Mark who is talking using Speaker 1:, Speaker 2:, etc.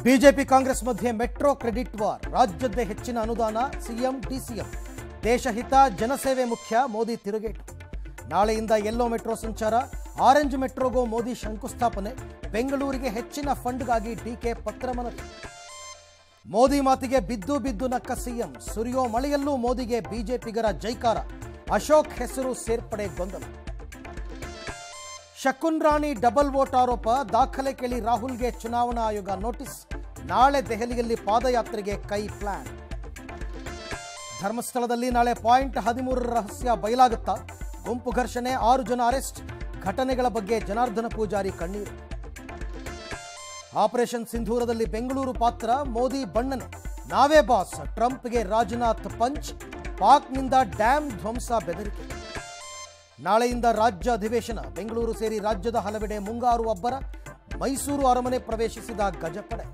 Speaker 1: BJP Congress ಮಧ್ಯೆ metro credit war. ರಾಜ್ಯದ ಹೆಚ್ಚಿನ ಅನುದಾನ ಸಿಎಂ ಡಿಸಿಎಂ. ದೇಶಹಿತ ಜನಸೇವೆ ಮುಖ್ಯ, ಮೋದಿ ತಿರುಗೇಟು. ನಾಳೆಯಿಂದ ಯೆಲ್ಲೋ ಮೆಟ್ರೋ ಸಂಚಾರ. ಆರೆಂಜ್ ಮೆಟ್ರೋಗೂ ಮೋದಿ ಶಂಕುಸ್ಥಾಪನೆ. ಬೆಂಗಳೂರಿಗೆ ಹೆಚ್ಚಿನ ಫಂಡ್ಗಾಗಿ ಡಿಕೆ ಪತ್ರ ಮನವಿ. ಮೋದಿ ಮಾತಿಗೆ ಬಿದ್ದು ಬಿದ್ದು ನಕ್ಕ ಸಿಎಂ. ಸುರಿಯೋ ಮಳೆಯಲ್ಲೂ ಮೋದಿಗೆ ಬಿಜೆಪಿಗರ ಜೈಕಾರ. ಅಶೋಕ್ ಹೆಸರು ಸೇರ್ಪಡೆ ಗೊಂದಲ. ಶಕುನ್ ರಾಣಿ ಡಬಲ್ ವೋಟ್ ಆರೋಪ. ದಾಖಲೆ ಕೇಳಿ ರಾಹುಲ್ಗೆ ಚುನಾವಣಾ ಆಯೋಗ ನೋಟಿಸ್. ನಾಳೆ ದೆಹಲಿಯಲ್ಲಿ ಪಾದಯಾತ್ರೆಗೆ ಕೈ ಪ್ಲಾನ್. ಧರ್ಮಸ್ಥಳದಲ್ಲಿ ನಾಳೆ .13 ರಹಸ್ಯ ಬಯಲಾಗುತ್ತಾ? ಗುಂಪು ಘರ್ಷಣೆ, 6 ಜನ ಅರೆಸ್ಟ್. ಘಟನೆಗಳ ಬಗ್ಗೆ ಜನಾರ್ದನ ಪೂಜಾರಿ ಕಣ್ಣೀರು. ಆಪರೇಷನ್ ಸಿಂಧೂರದಲ್ಲಿ ಬೆಂಗಳೂರು ಪಾತ್ರ. ಮೋದಿ ಬಣ್ಣನೆ. ನಾವೇ ಬಾಸ್. ಟ್ರಂಪ್ಗೆ ರಾಜನಾಥ್ ಪಂಚ್. ಪಾಕ್ನಿಂದ ಡ್ಯಾಂ ಧ್ವಂಸ ಬೆದರಿಕೆ. ನಾಳೆಯಿಂದ ರಾಜ್ಯ ಅಧಿವೇಶನ. ಬೆಂಗಳೂರು ಸೇರಿ ರಾಜ್ಯದ ಹಲವೆಡೆ ಮುಂಗಾರು ಅಬ್ಬರ. ಮೈಸೂರು ಅರಮನೆ ಪ್ರವೇಶಿಸಿದ ಗಜಪಡೆ.